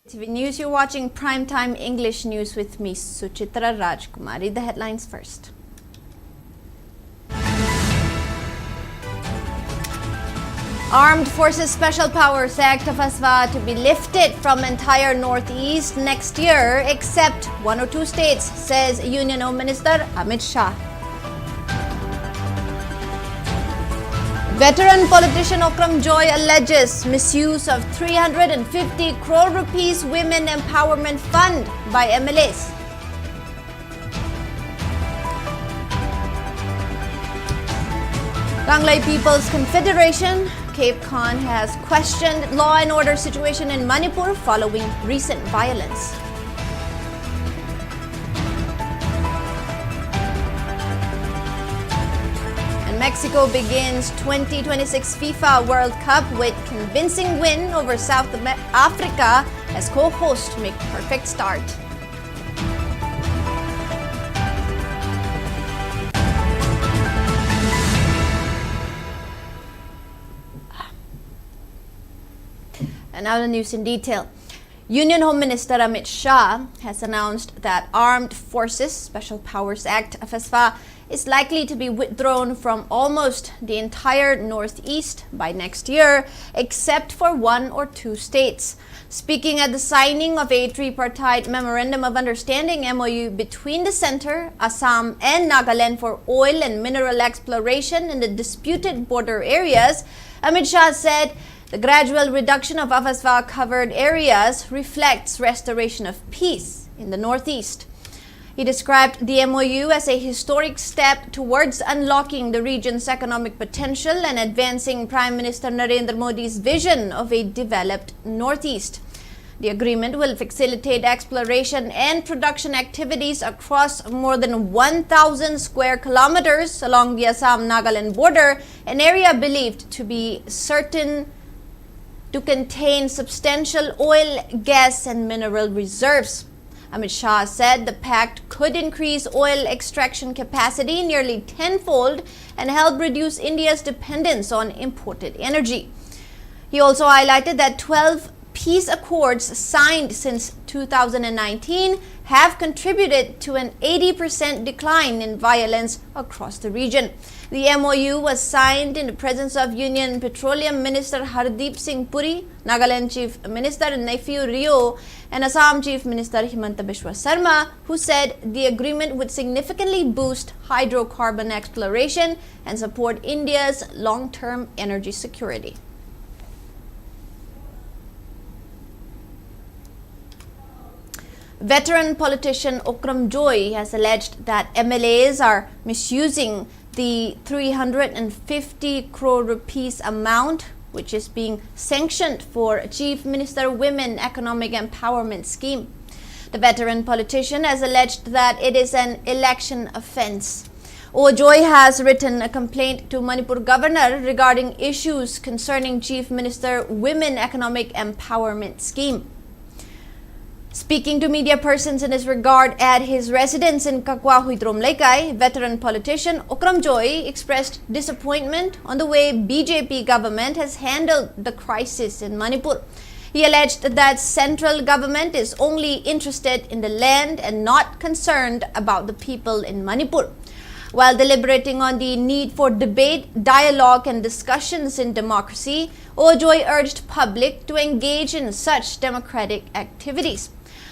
TV News, you're watching Primetime English News with me, Suchitra Rajkumari. The headlines first. Armed Forces Special Powers Act of AFSPA to be lifted from entire Northeast next year, except 1 or 2 states, says Union Home Minister Amit Shah. Veteran politician Okram Joy alleges misuse of 350 crore rupees Women Empowerment Fund by MLAs. Ganglai People's Confederation, Cape Khan, has questioned law and order situation in Manipur following recent violence. Mexico begins 2026 FIFA World Cup with convincing win over South Africa as co-host to make perfect start. And now the news in detail. Union Home Minister Amit Shah has announced that Armed Forces Special Powers Act of AFSPA is likely to be withdrawn from almost the entire Northeast by next year, except for 1 or 2 states. Speaking at the signing of a tripartite Memorandum of Understanding MOU between the Centre, Assam and Nagaland for oil and mineral exploration in the disputed border areas, Amit Shah said the gradual reduction of AFSPA covered areas reflects restoration of peace in the Northeast. He described the MOU as a historic step towards unlocking the region's economic potential and advancing Prime Minister Narendra Modi's vision of a developed Northeast. The agreement will facilitate exploration and production activities across more than 1,000 square kilometers along the Assam-Nagaland border, an area believed to be certain to contain substantial oil, gas and mineral reserves. Amit Shah said the pact could increase oil extraction capacity nearly tenfold and help reduce India's dependence on imported energy. He also highlighted that 12 peace accords signed since 2019 have contributed to an 80% decline in violence across the region. The MOU was signed in the presence of Union Petroleum Minister Hardeep Singh Puri, Nagaland Chief Minister Neiphiu Rio, and Assam Chief Minister Himanta Biswa Sarma, who said the agreement would significantly boost hydrocarbon exploration and support India's long-term energy security. Veteran politician Okram Joy has alleged that MLAs are misusing the 350 crore rupees amount which is being sanctioned for Chief Minister Women Economic Empowerment Scheme. The veteran politician has alleged that it is an election offence. Joy has written a complaint to Manipur governor regarding issues concerning Chief Minister Women Economic Empowerment Scheme. Speaking to media persons in this regard at his residence in Kakwa Huitrom Laikai, veteran politician Okram Joy expressed disappointment on the way BJP government has handled the crisis in Manipur. He alleged that central government is only interested in the land and not concerned about the people in Manipur. While deliberating on the need for debate, dialogue and discussions in democracy, Joy urged public to engage in such democratic activities.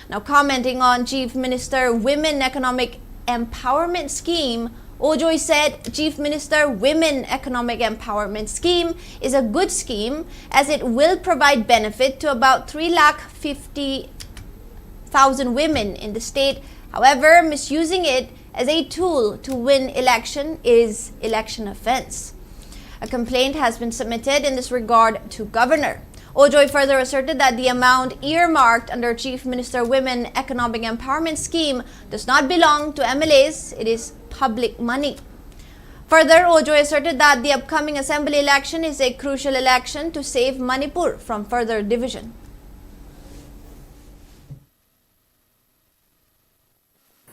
Now, commenting on Chief Minister Women Economic Empowerment Scheme, Joy said Chief Minister Women Economic Empowerment Scheme is a good scheme as it will provide benefit to about 350,000 women in the state. However, misusing it as a tool to win election is election offence. A complaint has been submitted in this regard to Governor. Joy further asserted that the amount earmarked under Chief Minister Women Economic Empowerment Scheme does not belong to MLAs, it is public money. Further, Joy asserted that the upcoming assembly election is a crucial election to save Manipur from further division.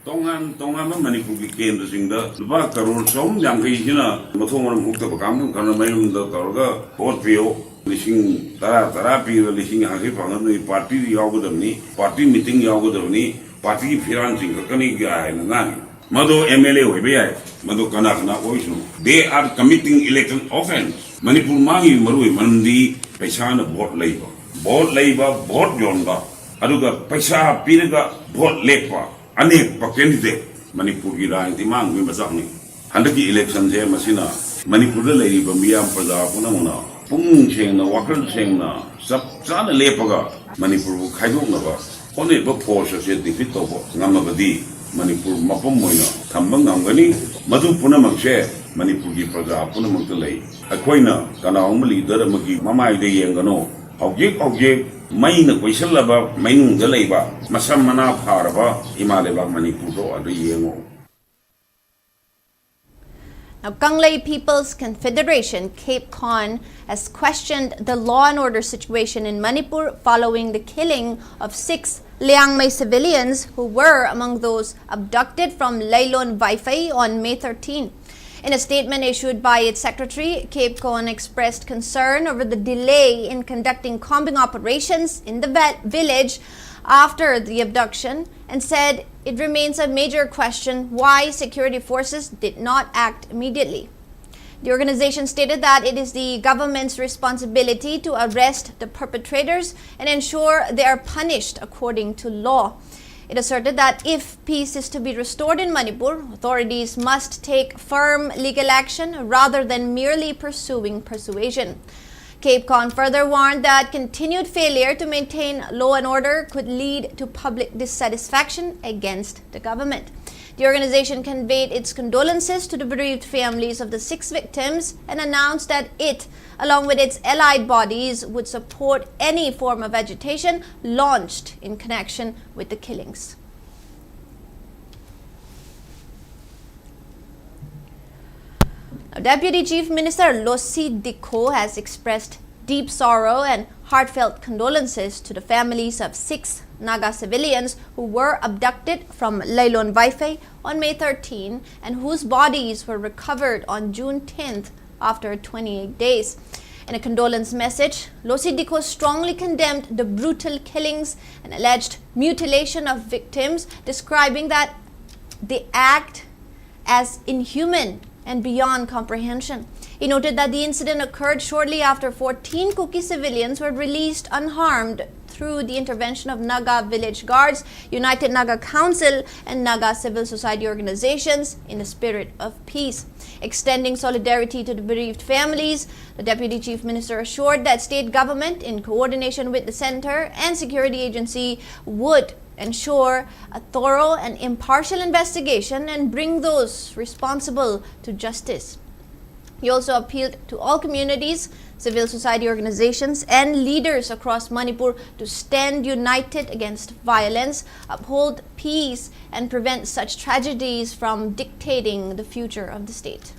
Tongan Manipur Kendra Singda, Luba Karul Som, Yankina, Matomam Hukta Bakam, Kanamayum, the Torga, Port Pio, Lishing Tarapi, Lishing Hakipan, party Yogodamni, party meeting Yogodamni, party financing, Kaniga and Nani. Mado MLA Webia, Mado Kanakana Oisu. They are committing election offense. Manipur Mangi Marui Mandi, Paisana Bot Labor. Bot Labor, Bot Yonga, Aduga, Paisa Pinaga, Bot Lepa. Anek candidate Manipur gira intimang wimasakni. Handaki election je masina Manipur lay bamiyam pada punamuna. Pung cheng na wakal cheng na sab sana lepaga Manipur bu khaidong na ba. Kone ba force se defeat to bo ngamabadi Manipur mapam moina thambang ngamgani madu punamang she Manipur gi pada punamang lay. Akoina kana umli leader magi mamai de yengano. Object Main Quisalaba, Main Galeba, Masamana Paraba, Himalaya Manipur, and the Yengo. Now, Kanglei People's Confederation, Cape Con, has questioned the law and order situation in Manipur following the killing of 6 Liangmai civilians who were among those abducted from Lailon Vaifei on May 13. In a statement issued by its secretary, Cape Con expressed concern over the delay in conducting combing operations in the village after the abduction and said it remains a major question why security forces did not act immediately. The organization stated that it is the government's responsibility to arrest the perpetrators and ensure they are punished according to law. It asserted that if peace is to be restored in Manipur, authorities must take firm legal action rather than merely pursuing persuasion. Cape Con further warned that continued failure to maintain law and order could lead to public dissatisfaction against the government. The organization conveyed its condolences to the bereaved families of the 6 victims and announced that it, along with its allied bodies, would support any form of agitation launched in connection with the killings. Now, Deputy Chief Minister Losi Dikho has expressed deep sorrow and heartfelt condolences to the families of 6 Naga civilians who were abducted from Lailon Vaifei on May 13 and whose bodies were recovered on June 10th after 28 days. In a condolence message, Losi Dikho strongly condemned the brutal killings and alleged mutilation of victims, describing that the act as inhuman and beyond comprehension. He noted that the incident occurred shortly after 14 Kuki civilians were released unharmed through the intervention of Naga village guards, United Naga Council, and Naga civil society organizations in a spirit of peace. Extending solidarity to the bereaved families, the Deputy Chief Minister assured that state government, in coordination with the Centre and Security Agency, would ensure a thorough and impartial investigation and bring those responsible to justice. He also appealed to all communities, civil society organizations, and leaders across Manipur to stand united against violence, uphold peace, and prevent such tragedies from dictating the future of the state.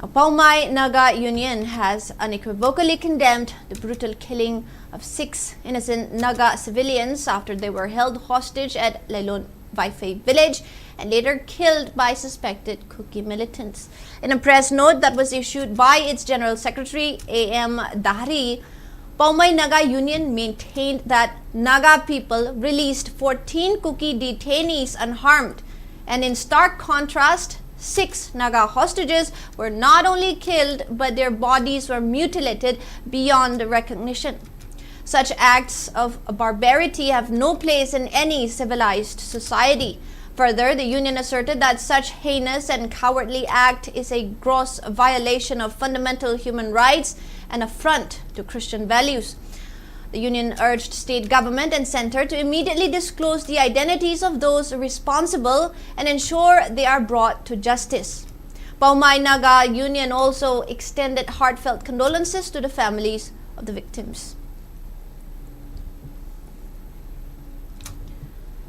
Now, Paumai Naga Union has unequivocally condemned the brutal killing of 6 innocent Naga civilians after they were held hostage at Lailon Vaifei village and later killed by suspected Kuki militants. In a press note that was issued by its General Secretary A.M. Dahri, Paumai Naga Union maintained that Naga people released 14 Kuki detainees unharmed, and in stark contrast, 6 Naga hostages were not only killed but their bodies were mutilated beyond recognition. Such acts of barbarity have no place in any civilized society. Further, the union asserted that such heinous and cowardly act is a gross violation of fundamental human rights and affront to Christian values. The union urged state government and centre to immediately disclose the identities of those responsible and ensure they are brought to justice. Paumai Naga Union also extended heartfelt condolences to the families of the victims.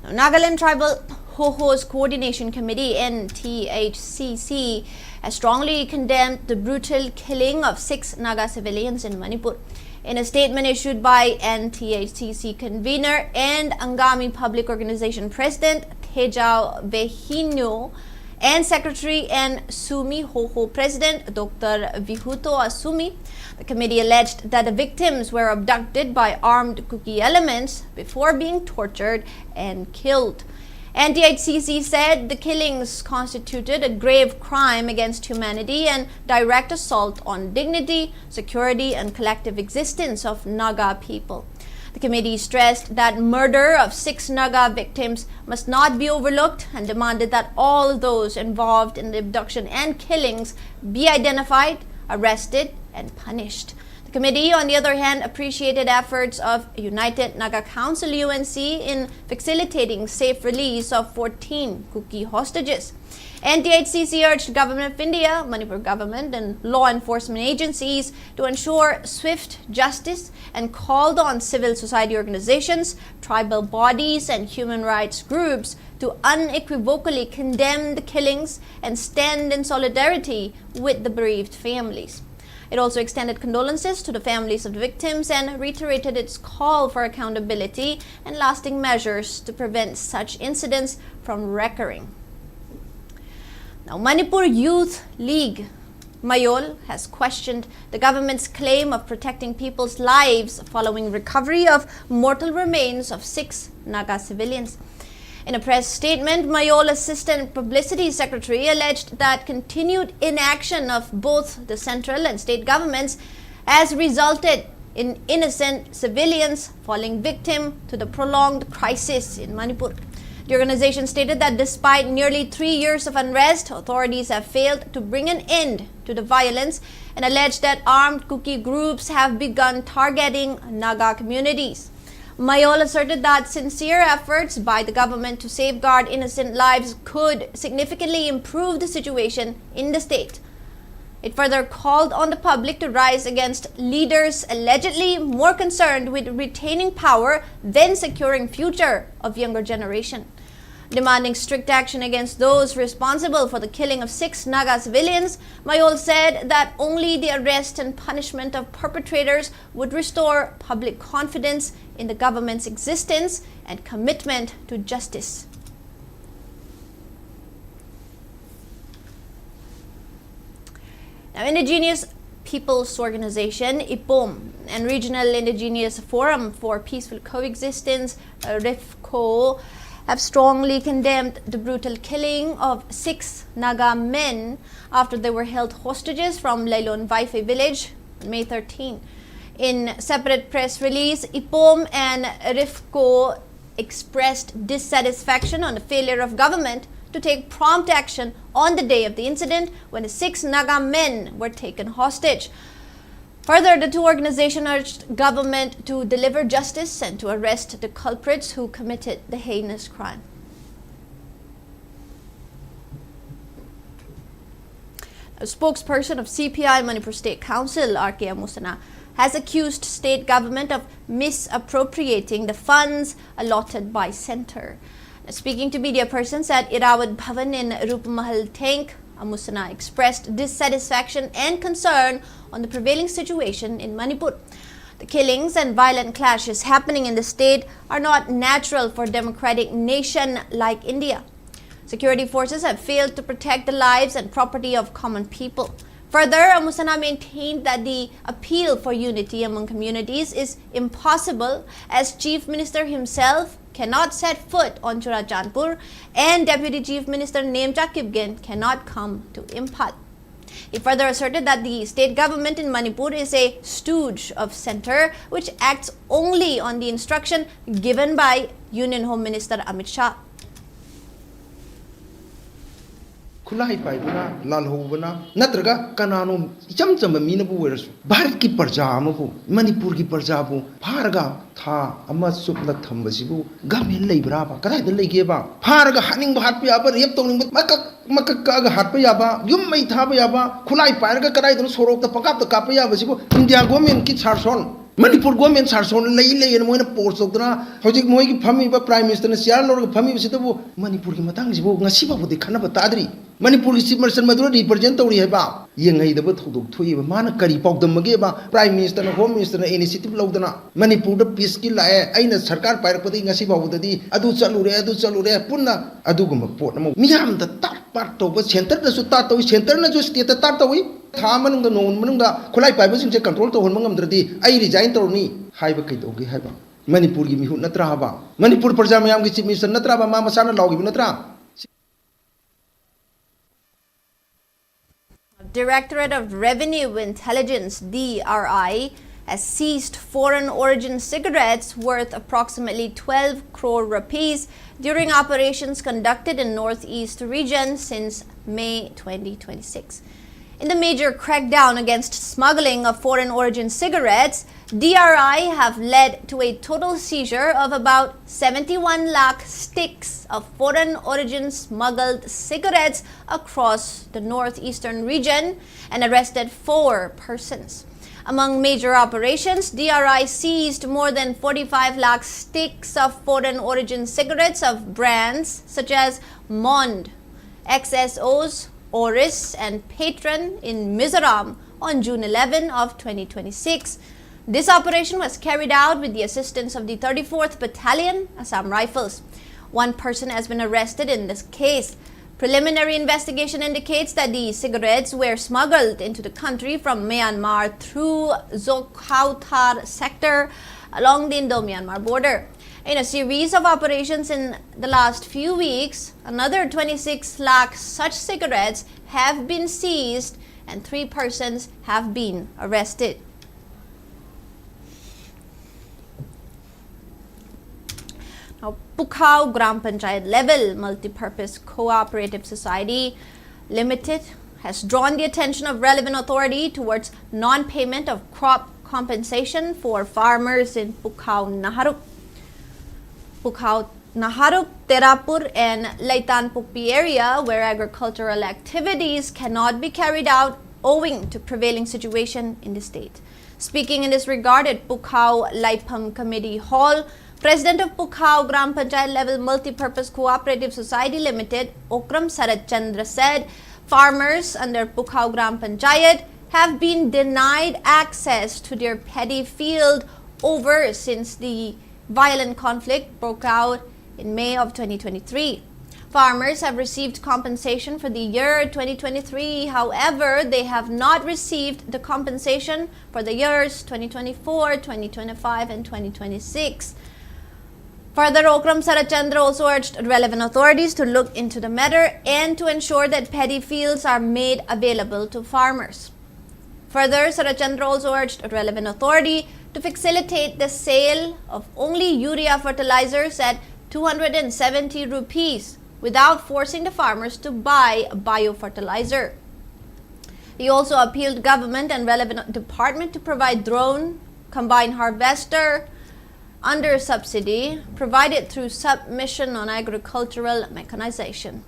Now, Nagaland Tribal Hoho's Coordination Committee NTHCC has strongly condemned the brutal killing of 6 Naga civilians in Manipur. In a statement issued by NTHCC convener and Angami Public Organization President Thejao Behino and Secretary and Sumi Hoho President Dr. Vihuto Asumi, the committee alleged that the victims were abducted by armed Kuki elements before being tortured and killed. NTHCC said the killings constituted a grave crime against humanity and direct assault on dignity, security, and collective existence of Naga people. The committee stressed that murder of 6 Naga victims must not be overlooked and demanded that all those involved in the abduction and killings be identified, arrested, and punished. The committee, on the other hand, appreciated efforts of United Naga Council UNC in facilitating safe release of 14 Kuki hostages. NTHCC urged the Government of India, Manipur government, and law enforcement agencies to ensure swift justice and called on civil society organizations, tribal bodies, and human rights groups to unequivocally condemn the killings and stand in solidarity with the bereaved families. It also extended condolences to the families of the victims and reiterated its call for accountability and lasting measures to prevent such incidents from recurring. Now, Manipur Youth League, Mayol, has questioned the government's claim of protecting people's lives following recovery of mortal remains of 6 Naga civilians. In a press statement, Mayol Assistant Publicity Secretary alleged that continued inaction of both the central and state governments has resulted in innocent civilians falling victim to the prolonged crisis in Manipur. The organization stated that despite nearly 3 years of unrest, authorities have failed to bring an end to the violence and alleged that armed Kuki groups have begun targeting Naga communities. Mayol asserted that sincere efforts by the government to safeguard innocent lives could significantly improve the situation in the state. It further called on the public to rise against leaders allegedly more concerned with retaining power than securing future of younger generation. Demanding strict action against those responsible for the killing of 6 Naga civilians, Mayol said that only the arrest and punishment of perpetrators would restore public confidence in the government's existence and commitment to justice. Now, Indigenous Peoples Organization, IPOM, and Regional Indigenous Forum for Peaceful Coexistence, RIFCO, have strongly condemned the brutal killing of 6 Naga men after they were held hostages from Lailon Vaife village on May 13. In separate press release, IPOM and RIFCO expressed dissatisfaction on the failure of government to take prompt action on the day of the incident when the 6 Naga men were taken hostage. Further, the two organizations urged government to deliver justice and to arrest the culprits who committed the heinous crime. A spokesperson of CPI Manipur State Council, R.K. Musana, has accused state government of misappropriating the funds allotted by center. Speaking to media persons at Irawat Bhavan in Rupamahal Tank, Musana expressed dissatisfaction and concern on the prevailing situation in Manipur. The killings and violent clashes happening in the state are not natural for a democratic nation like India. Security forces have failed to protect the lives and property of common people. Further, Musana maintained that the appeal for unity among communities is impossible as Chief Minister himself cannot set foot on Churachandpur and Deputy Chief Minister Nemcha Kipgen cannot come to Imphal. He further asserted that the state government in Manipur is a stooge of center which acts only on the instruction given by Union Home Minister Amit Shah. खुलाई पाइबना लाल होबना नत्रगा कनानो इचम चम मीनबु वरसु भारत की प्रजा अमबु मणिपुर की प्रजा बु फारगा था अमा सुपला थंबसिबु गमेन लेब्राबा कदाइद लेगेबा फारगा हानिंग हात पे याबा रेप तोनिंग मक का हात पे याबा युम मै थाबा याबा खुलाई पाइरगा कदाइद सोरोक त पकाप त काप याबसिबु इंडिया गवर्नमेंट की सारसन मणिपुर गवर्नमेंट सारसन लई मोइना पोस्ट तोदना होजिक मोइगी फमीबा प्राइम मिनिस्टर ने सियार लोरगा फमीबसितबु मणिपुर की मतंग जिबु ngasiba बु दिखना बताद्री मणिपुर की चीफ मिनिस्टर मधुर रिप्रेजेंट तौरी है बा yengaidaba thodok thoiba mana kari pawdamage ba prime minister na home minister na initiative lawdana manipur da peace ki lae aina sarkar pairakpadi ngasi bawdadi adu chalure punna aduguma pot na miyam da tar part to ba center da su ta to center na ju state ta to wi tha manung da non manung da khulai pai ba sing se control to hon mangam dradi ai resign to ni haiba kai dogi haiba manipur gi mihu natra ba manipur parja mayam gi chief minister natra ba ma masana lawgi natra. Directorate of Revenue Intelligence (DRI) has seized foreign origin cigarettes worth approximately 12 crore rupees during operations conducted in Northeast region since May 2026. In the major crackdown against smuggling of foreign origin cigarettes, DRI have led to a total seizure of about 71 lakh sticks of foreign origin smuggled cigarettes across the northeastern region and arrested 4 persons. Among major operations, DRI seized more than 45 lakh sticks of foreign origin cigarettes of brands such as Mond, XSOs, Oris and Patron in Mizoram on June 11 of 2026. This operation was carried out with the assistance of the 34th Battalion, Assam Rifles. 1 person has been arrested in this case. Preliminary investigation indicates that the cigarettes were smuggled into the country from Myanmar through Zokhauthar sector along the Indo-Myanmar border. In a series of operations in the last few weeks, another 26 lakh such cigarettes have been seized and 3 persons have been arrested. Now, Pukhao Gram Panchayat level multi-purpose cooperative society limited has drawn the attention of relevant authority towards non-payment of crop compensation for farmers in Pukhao Naharuk, Terapur and Laitanpukpi area where agricultural activities cannot be carried out owing to prevailing situation in the state. Speaking in this regard at Pukhao Laipam Committee Hall, President of Pukhao Gram Panchayat level multi-purpose cooperative society limited, Okram Sarat Chandra said farmers under Pukhao Gram Panchayat have been denied access to their paddy field over since the violent conflict broke out in May of 2023. Farmers have received compensation for the year 2023. However, they have not received the compensation for the years 2024, 2025 and 2026. Further, Okram Sarachandra also urged relevant authorities to look into the matter and to ensure that paddy fields are made available to farmers. Further, Sarachandra also urged a relevant authority to facilitate the sale of only urea fertilizers at 270 rupees without forcing the farmers to buy biofertilizer. He also appealed government and relevant department to provide drone, combined harvester under subsidy provided through submission on agricultural mechanization.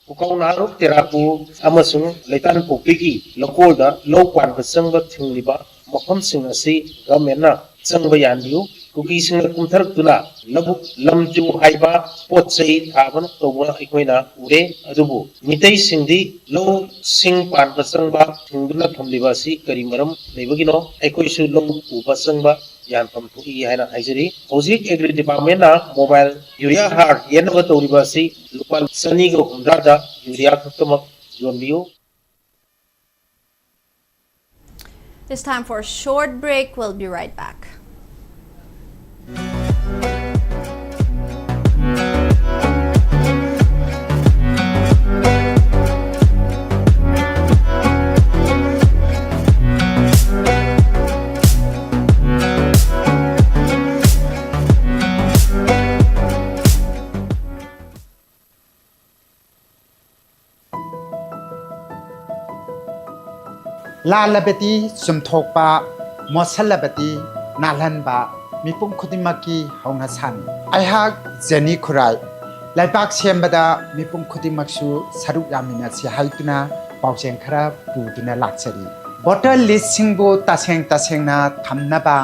Pukhao Naharuk, Terapur amasung Laitanpukpi lokolda low kwan basangba thingliba mafam sing asi government na changba yandiu kuki sing kumtharak tuna labuk lamju haiba potsai thaban tawna ikoina ure adubu mitei singdi low sing pan basangba thingduna thamliba si karimaram lebagino aikoisu low ubasangba yan pam thuki haina haijari hojik agri department na mobile urea har yenba tawriba si lupal sani go humdada urea khaktamak yonbiu. It's time for a short break. We'll be right back. Lalabati sumthokpa mosalabati nalanba mipum khudimaki haunasan aihak jeni khurai laibak sembada mipum khudimaksu saruk yamina si haituna paujeng khara puduna lakchari voter list singbo tasengna thamnaba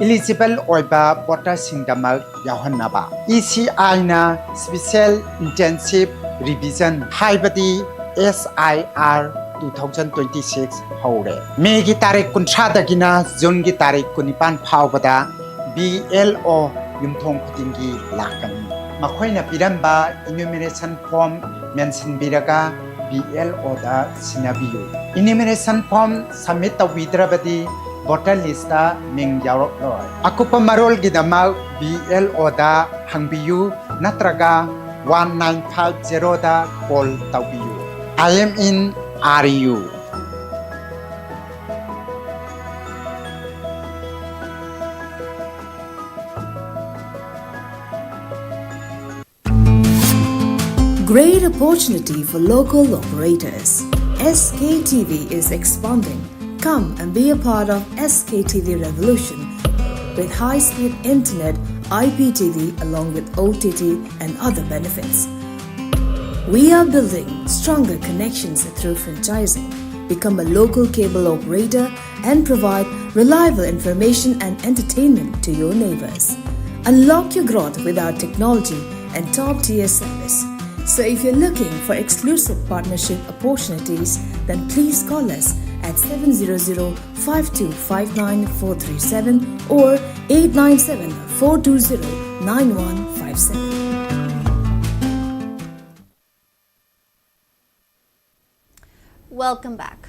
eligible oiba voter singdamak yahannaba ECI na special intensive revision haibati SIR 2026 ꯍꯧꯔꯦ ꯃꯦꯒꯤ ꯇꯥꯔꯤꯛ 30ꯗꯒꯤꯅ ꯖꯨꯟꯒꯤ ꯇꯥꯔꯤꯛ 19 ꯐꯥꯎꯕꯗ BLO ꯌꯨꯝꯊꯣꯡ ꯈꯨꯗꯤꯡꯒꯤ ꯂꯥꯛꯀꯅꯤ ꯃꯈꯣꯏꯅ ꯄꯤꯔꯝꯕ enumeration form ꯃꯦꯟꯁꯤꯟꯕꯤꯔꯒ BLOꯗ ꯁꯤꯟꯅꯕꯤꯌꯨ enumeration form submit ꯇꯧꯕꯤꯗ꯭ꯔꯕꯗꯤ voter listꯗ ꯃꯤꯡ ꯌꯥꯎꯔꯛꯂꯣꯏ ꯑꯀꯨꯞꯄ ꯃꯔꯣꯜꯒꯤꯗꯃꯛ BLOꯗ ꯍꯪꯕꯤꯌꯨ ꯅꯠꯇ꯭ꯔꯒ 1950ꯗ ꯀꯣꯜ ꯇꯧꯕꯤꯌꯨ I am in RU Great opportunity for local operators. SKTV is expanding. Come and be a part of SKTV revolution with high-speed internet, IPTV along with OTT and other benefits. We are building stronger connections through franchising. Become a local cable operator and provide reliable information and entertainment to your neighbors. Unlock your growth with our technology and top-tier service. So if you're looking for exclusive partnership opportunities, then please call us at 700-5259-437 or 897-420-9157. Welcome back.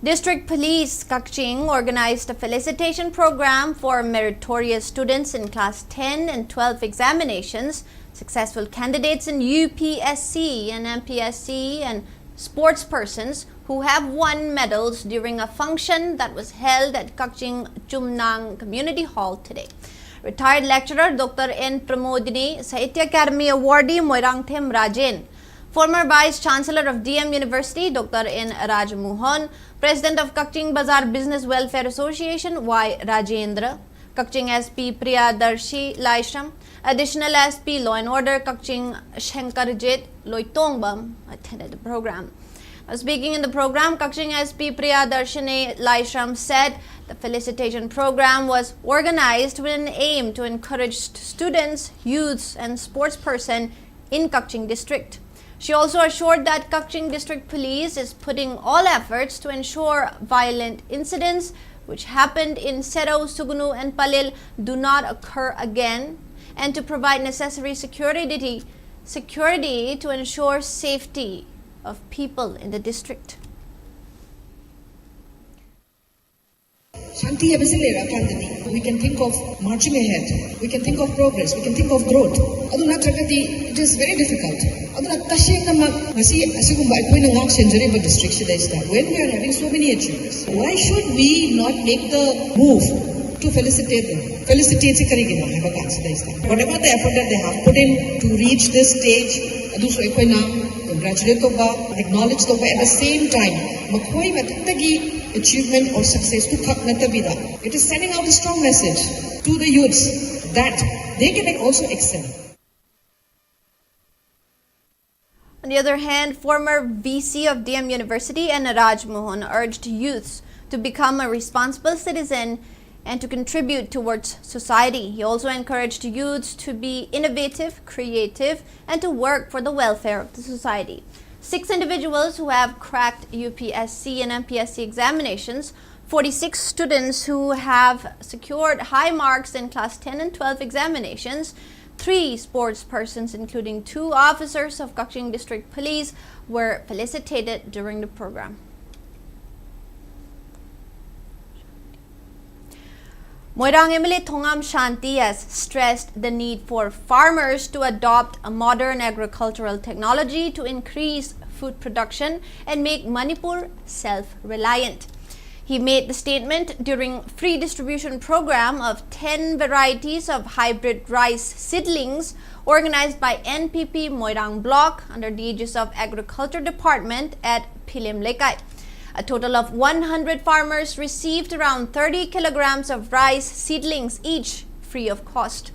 District Police Kaching organized a felicitation program for meritorious students in class 10 and 12 examinations. Successful candidates in UPSC and MPSC and sports persons who have won medals during a function that was held at Kaching Chumnang Community Hall today. Retired lecturer Dr. N. Pramodini, Sahitya Academy awardee Moirangthem Rajen, former Vice Chancellor of DM University Dr. N. Rajmohan, President of Kaching Bazar Business Welfare Association Y. Rajendra, Kaching SP Priyadarshi Laishram, Additional SP Law and Order Kaching Shenkarjit Loitongbam attended the program. Speaking in the program, Kaching SP Priyadarshini Laishram said the felicitation program was organized with an aim to encourage students, youths and sports persons in Kaching district. She also assured that Kaching District Police is putting all efforts to ensure violent incidents which happened in Sero, Sugnu and Palil do not occur again, and to provide necessary security to ensure safety of people in the district. Shanti we can think of marching ahead, we can think of progress, we can think of growth. It is very difficult. When we are having so many achievements, why should we not make the move to felicitate them? Whatever the effort that they have put in to reach this stage, congratulate them, acknowledge them at the same time. Achievement or success to it is sending out a strong message to the youths that they can also excel. On the other hand, former VC of DM University and Rajmohan urged youths to become a responsible citizen and to contribute towards society. He also encouraged youths to be innovative, creative, and to work for the welfare of the society. 6 individuals who have cracked UPSC and MPSC examinations, 46 students who have secured high marks in class 10 and 12 examinations, 3 sports persons including 2 officers of Kaching District Police were felicitated during the program. Moirang MLA Thongam Shanti has stressed the need for farmers to adopt a modern agricultural technology to increase food production and make Manipur self-reliant. He made the statement during free distribution program of 10 varieties of hybrid rice seedlings organized by NPP Moirang Block under the aegis of Agriculture Department at Philim Lekai. A total of 100 farmers received around 30 kilograms of rice seedlings each, free of cost.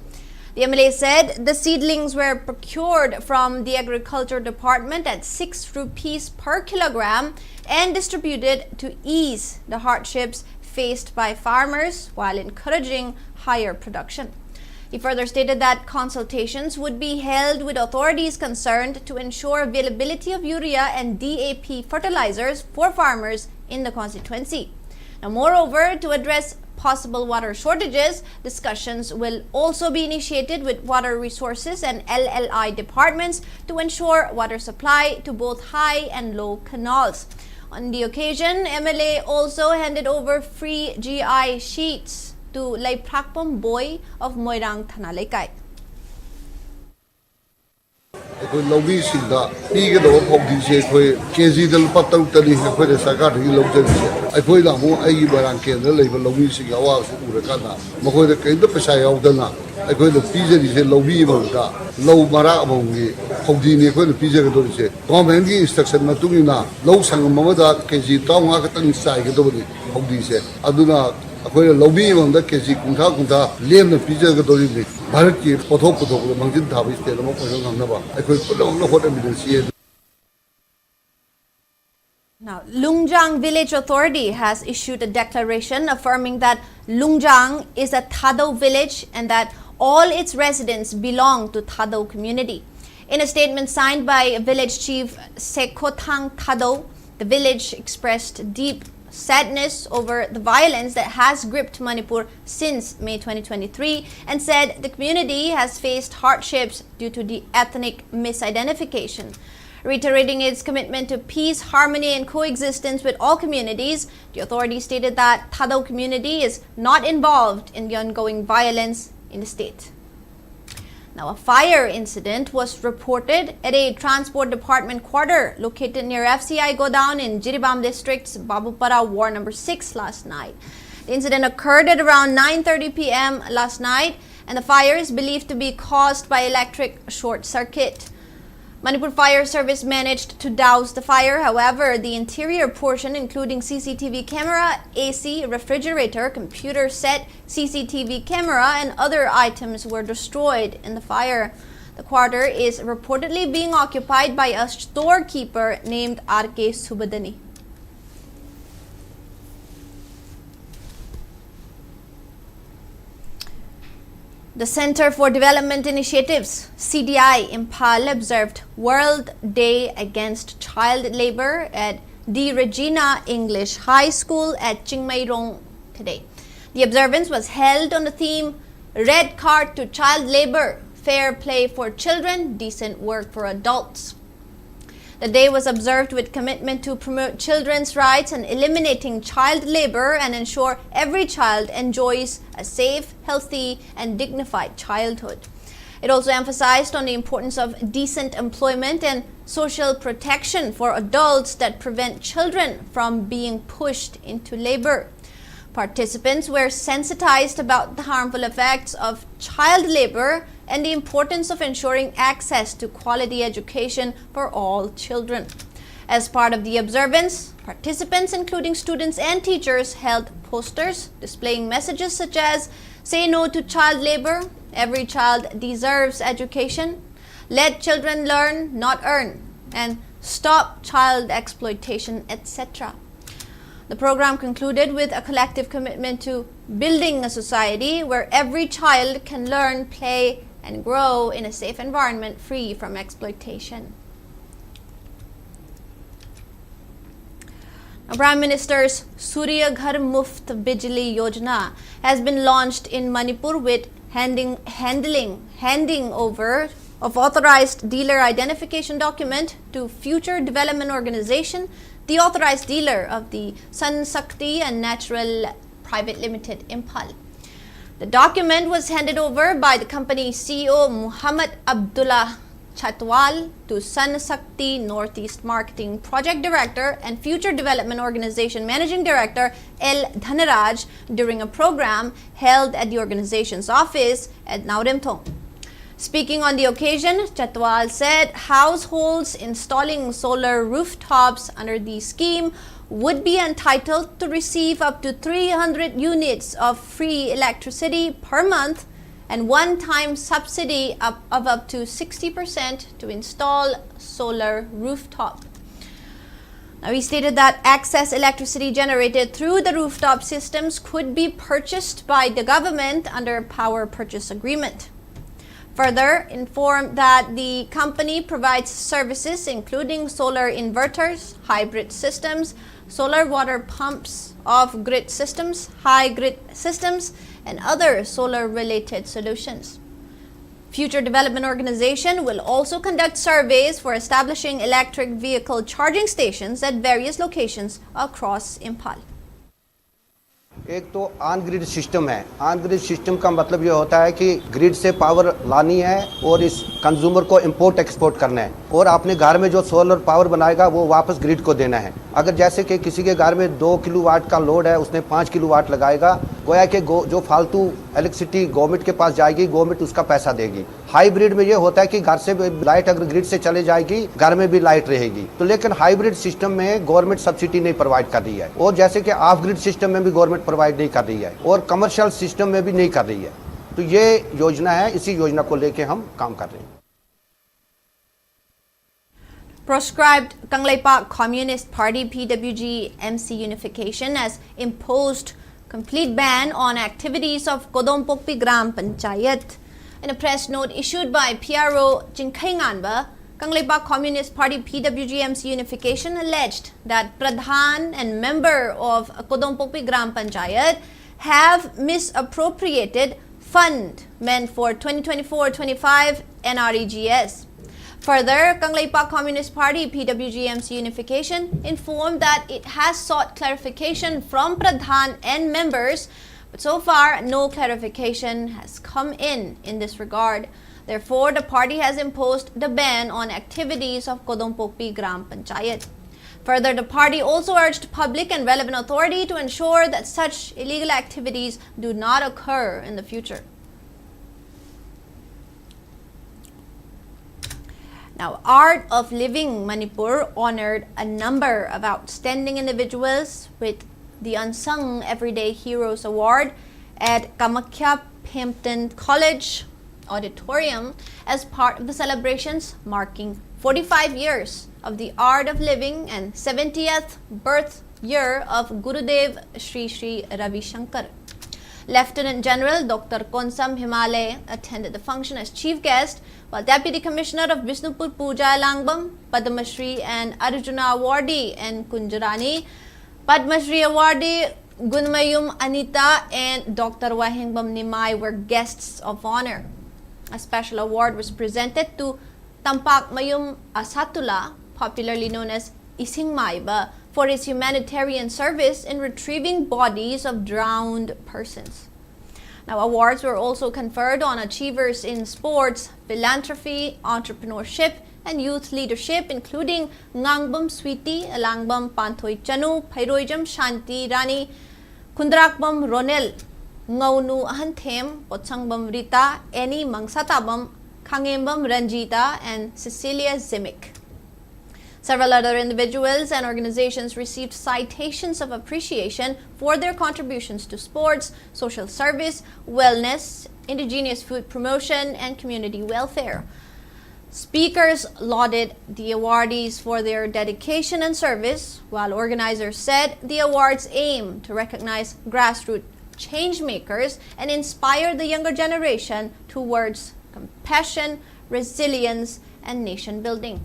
The MLA said the seedlings were procured from the Agriculture Department at 6 rupees per kilogram and distributed to ease the hardships faced by farmers while encouraging higher production. He further stated that consultations would be held with authorities concerned to ensure availability of urea and DAP fertilizers for farmers in the constituency. Now, moreover, to address possible water shortages, discussions will also be initiated with water resources and LLI departments to ensure water supply to both high and low canals. On the occasion, MLA also handed over free GI sheets to Laiprakpom Boy of Moirang Thanalaikai. ꯑꯩꯈꯣꯏ ꯂꯧꯃꯤꯁꯤꯡꯗ ꯄꯤꯒꯗꯕ ꯐꯧꯗꯤꯁꯦ ꯑꯩꯈꯣꯏ ꯀꯦꯖꯤꯗ ꯂꯨꯄꯥ 6 ꯑꯩꯈꯣꯏꯅ ꯁꯔꯀꯥꯔꯗꯒꯤ ꯂꯧꯖꯔꯤꯁꯦ ꯑꯩꯈꯣꯏꯅ ꯑꯃꯨꯛ ꯑꯩꯒꯤ ꯃꯣꯏꯔꯥꯡ ꯀꯦꯟꯗ꯭ꯔꯗ ꯂꯩꯕ ꯂꯧꯃꯤꯁꯤꯡꯒꯤ ꯑꯋꯥꯕꯁꯤ ꯎꯔꯀꯥꯟꯗ ꯃꯈꯣꯏꯗ ꯀꯔꯤꯝꯇ ꯄꯩꯁꯥ ꯌꯥꯎꯗꯅ ꯑꯩꯈꯣꯏꯅ ꯄꯤꯖꯔꯤꯁꯦ ꯂꯧꯃꯤ ꯑꯃꯃꯝꯗ ꯂꯧ ꯃꯔꯥꯛ ꯑꯃꯃꯝꯒꯤ ꯐꯧꯗꯤꯅꯤ ꯑꯩꯈꯣꯏꯅ ꯄꯤꯖꯒꯗꯧꯔꯤꯁꯦ ꯒꯣꯔꯃꯦꯟꯠꯒꯤ ꯏꯟꯁꯇ꯭ꯔꯛꯁꯟ ꯃꯇꯨꯡ ꯏꯟꯅ ꯂꯧ ꯁꯪꯒꯝ ꯑꯃꯗ ꯀꯦꯖꯤ 35 ꯈꯛꯇꯪ ꯆꯥꯏꯒꯗꯕꯅꯤ ꯐꯧꯗꯤꯁꯦ ꯑꯗꯨꯅ ꯑꯩꯈꯣꯏꯅ ꯂꯧꯃꯤ ꯑꯃꯃꯝꯗ ꯀꯦꯖꯤ 60 ꯂꯦꯝꯅ ꯄꯤꯖꯒꯗꯧꯔꯤꯕꯅꯤ ꯚꯥꯔꯠꯀꯤ ꯄꯣꯠꯊꯣꯛ ꯄꯨꯊꯣꯛꯄꯗ ꯃꯥꯡꯖꯤꯟ ꯊꯥꯕ ꯁ꯭ꯇꯦꯠ ꯑꯃ ꯑꯣꯏꯕ ꯉꯝꯅꯕ ꯑꯩꯈꯣꯏ ꯄꯨꯝꯅꯃꯛꯅ ꯍꯣꯠꯅꯃꯤꯟꯅꯁꯤ. Now, Lungjang Village Authority has issued a declaration affirming that Lungjang is a Thado village and that all its residents belong to Thado community. In a statement signed by Village Chief Sekothang Thado, the village expressed deep sadness over the violence that has gripped Manipur since May 2023 and said the community has faced hardships due to the ethnic misidentification. Reiterating its commitment to peace, harmony and coexistence with all communities, the authority stated that Thado community is not involved in the ongoing violence in the state. Now, a fire incident was reported at a transport department quarter located near FCI Godown in Jiribam district's Babupara Ward number 6 last night. The incident occurred at around 9:30 p.m. last night, and the fire is believed to be caused by electric short circuit. Manipur Fire Service managed to douse the fire. However, the interior portion, including CCTV camera, AC, refrigerator, computer set, CCTV camera, and other items were destroyed in the fire. The quarter is reportedly being occupied by a storekeeper named R.K. Subadani. The Center for Development Initiatives, CDI, Imphal observed World Day Against Child Labor at D. Regina English High School at Chingmairong today. The observance was held on the theme Red Card to Child Labor, Fair Play for Children, Decent Work for Adults. The day was observed with commitment to promote children's rights and eliminating child labor and ensure every child enjoys a safe, healthy, and dignified childhood. It also emphasized on the importance of decent employment and social protection for adults that prevent children from being pushed into labor. Participants were sensitized about the harmful effects of child labor and the importance of ensuring access to quality education for all children. As part of the observance, participants, including students and teachers, held posters displaying messages such as "Say no to child labor," "Every child deserves education," "Let children learn, not earn," and "Stop child exploitation," etc. The program concluded with a collective commitment to building a society where every child can learn, play, and grow in a safe environment free from exploitation. Now, Prime Minister's Surya Ghar Muft Bijli Yojana has been launched in Manipur with handing over of authorized dealer identification document to Future Development Organization, the authorized dealer of the Sun Shakti and Natural Private Limited Imphal. The document was handed over by the company's CEO Muhammad Abdullah Chatwal to Sun Shakti Northeast Marketing Project Director and Future Development Organization Managing Director L. Dhanaraj during a program held at the organization's office at Nauremthong. Speaking on the occasion, Chatwal said households installing solar rooftops under the scheme would be entitled to receive up to 300 units of free electricity per month and one-time subsidy of up to 60% to install solar rooftop. Now, he stated that excess electricity generated through the rooftop systems could be purchased by the government under a power purchase agreement. Further, informed that the company provides services including solar inverters, hybrid systems, solar water pumps, off-grid systems, high-grid systems, and other solar-related solutions. Future Development Organization will also conduct surveys for establishing electric vehicle charging stations at various locations across Imphal. एक तो on grid system है। On grid system का मतलब ये होता है कि grid से पावर लानी है और इस कंज्यूमर को इंपोर्ट एक्सपोर्ट करना है और अपने घर में जो सोलर पावर बनाएगा वो वापस ग्रिड को देना है। अगर जैसे कि किसी के घर में 2 किलोवाट का लोड है, उसने 5 किलोवाट लगाएगा, गोया कि जो फालतू इलेक्ट्रिसिटी गवर्नमेंट के पास जाएगी, गवर्नमेंट उसका पैसा देगी। हाइब्रिड में ये होता है कि घर से लाइट अगर ग्रिड से चले जाएगी, घर में भी लाइट रहेगी। तो लेकिन हाइब्रिड सिस्टम में गवर्नमेंट सब्सिडी नहीं प्रोवाइड कर रही है और जैसे कि ऑफ ग्रिड सिस्टम में भी गवर्नमेंट प्रोवाइड नहीं कर रही है और कमर्शियल सिस्टम में भी नहीं कर रही है। तो ये योजना है, इसी योजना को लेके हम काम कर रहे हैं। Proscribed Kangleipak Communist Party PWG MC Unification has imposed complete ban on activities of Kodompokpi Gram Panchayat. In a press note issued by PRO Jinkhainganba, Kangleipak Communist Party PWG MC Unification alleged that Pradhan and member of Kodompokpi Gram Panchayat have misappropriated fund meant for 2024-25 NREGS. Further, Kangleipak Communist Party PWG MC Unification informed that it has sought clarification from Pradhan and members, but so far no clarification has come in this regard. Therefore, the party has imposed the ban on activities of Kodompokpi Gram Panchayat. Further, the party also urged public and relevant authority to ensure that such illegal activities do not occur in the future. Now, Art of Living Manipur honored a number of outstanding individuals with the Unsung Everyday Heroes Award at Kamakhya Phemton College Auditorium as part of the celebrations marking 45 years of the Art of Living and 70th birth year of Gurudev Sri Sri Ravi Shankar. Lieutenant General Dr. Konsam Himale attended the function as chief guest, while Deputy Commissioner of Bishnupur Puja Langbam, Padma Shri and Arjuna awardee and Kunjarani, Padma Shri awardee Gunmayum Anita and Dr. Wahingbam Nimai were guests of honor. A special award was presented to Tampak Mayum Asatula, popularly known as Ising Maiba, for his humanitarian service in retrieving bodies of drowned persons. Now, awards were also conferred on achievers in sports, philanthropy, entrepreneurship, and youth leadership, including Ngangbam Sweety, Alangbam Panthoy Chanu, Pairoijam Shanti Rani, Kundrakbam Ronel, Ngaunu Ahanthem, Potsangbam Rita, Eni Mangsatabam, Kangembam Ranjita, and Cecilia Zimik. Several other individuals and organizations received citations of appreciation for their contributions to sports, social service, wellness, indigenous food promotion, and community welfare. Speakers lauded the awardees for their dedication and service, while organizers said the awards aim to recognize grassroots change makers and inspire the younger generation towards compassion, resilience, and nation building.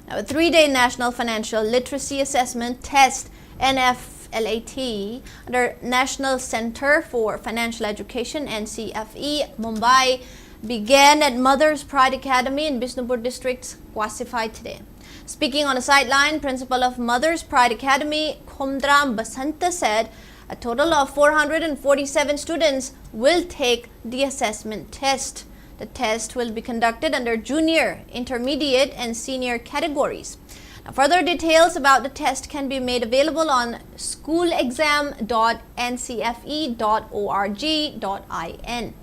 Now, a 3-day National Financial Literacy Assessment Test, NFLAT, under National Center for Financial Education, NCFE, Mumbai, began at Mother's Pride Academy in Bishnupur District, Kwasiphai today. Speaking on a sideline, Principal of Mother's Pride Academy, Khomdram Basanta, said a total of 447 students will take the assessment test. The test will be conducted under junior, intermediate, and senior categories. Now, further details about the test can be made available on schoolexam.ncfe.org.in.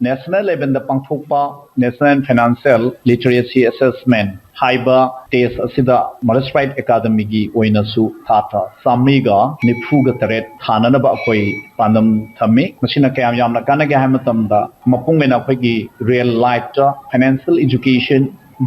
national level da pangthokpa national financial literacy assessment haiba test asida Marispite academy gi oina su thata samiga nifuga taret thana ba khoi pandam thami masina kayam yamna kana ga hamatam da mapungena khoi gi real life financial education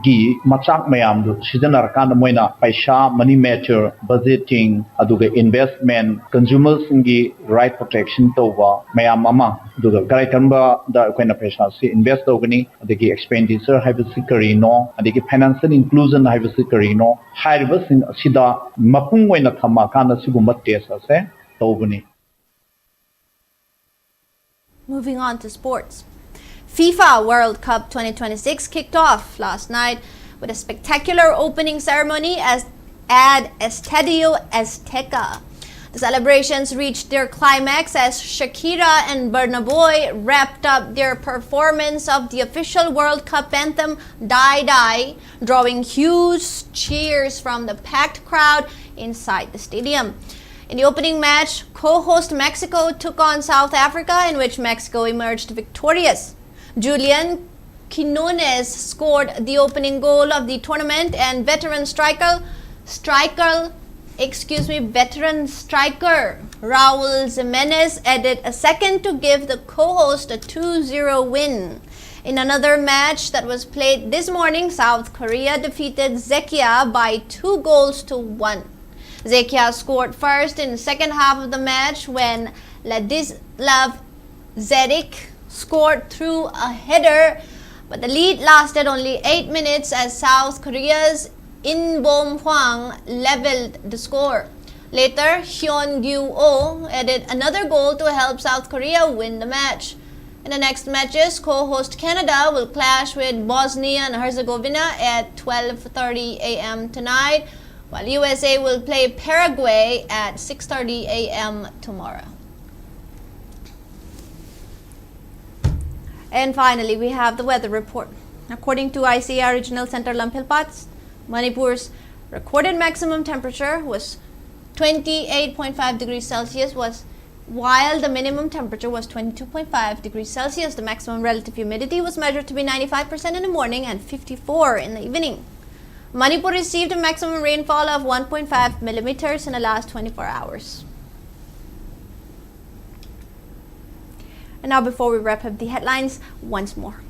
gi machak mayam du seasonar kan moina paisa money matter budgeting aduga investment consumers gi right protection towa mayam mama aduga garai kanba da koina paisa si invest togani adigi expenditure haibasi karino adigi financial inclusion haibasi karino haibasing sida mapung oina thama kana sigumba test ase togani. Moving on to sports. FIFA World Cup 2026 kicked off last night with a spectacular opening ceremony at Estadio Azteca. The celebrations reached their climax as Shakira and Burna Boy wrapped up their performance of the official World Cup anthem Die Die, drawing huge cheers from the packed crowd inside the stadium. In the opening match, co-host Mexico took on South Africa, in which Mexico emerged victorious. Julian Quinones scored the opening goal of the tournament, and veteran striker Raul Jimenez added a second to give the co-host a 2-0 win. In another match that was played this morning, South Korea defeated Czechia by 2-1. Czechia scored first in the second half of the match when Ladislav Zedic scored through a header, but the lead lasted only 8 minutes as South Korea's In Bom Hwang leveled the score. Later, Hyun Gyu-oh added another goal to help South Korea win the match. In the next matches, co-host Canada will clash with Bosnia and Herzegovina at 12:30 a.m. tonight, while USA will play Paraguay at 6:30 a.m. tomorrow. And finally, we have the weather report. According to ICAR Regional Center Lampilpat, Manipur's recorded maximum temperature was 28.5 degrees Celsius, while the minimum temperature was 22.5 degrees Celsius. The maximum relative humidity was measured to be 95% in the morning and 54% in the evening. Manipur received a maximum rainfall of 1.5 millimeters in the last 24 hours. And now, before we wrap up the headlines, once more.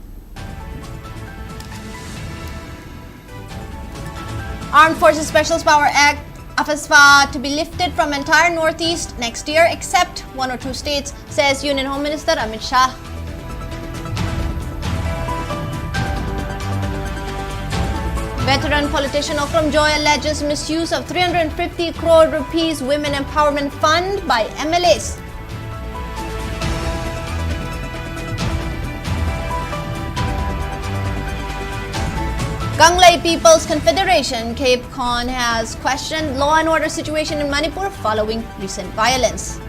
Armed Forces Special Power Act AFSPA to be lifted from entire Northeast next year except 1 or 2 states, says Union Home Minister Amit Shah. Veteran politician Okram Joy alleges misuse of 350 crore rupees Women Empowerment Fund by MLAs. Ganglei People's Confederation, Cape Con, has questioned law and order situation in Manipur following recent violence.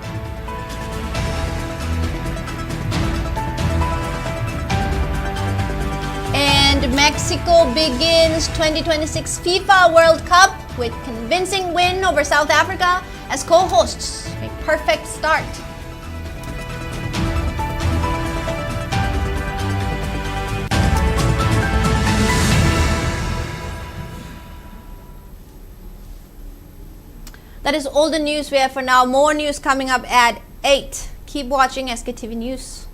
And Mexico begins 2026 FIFA World Cup with convincing win over South Africa as co-hosts. A perfect start. That is all the news we have for now. More news coming up at 8. Keep watching SKTV News.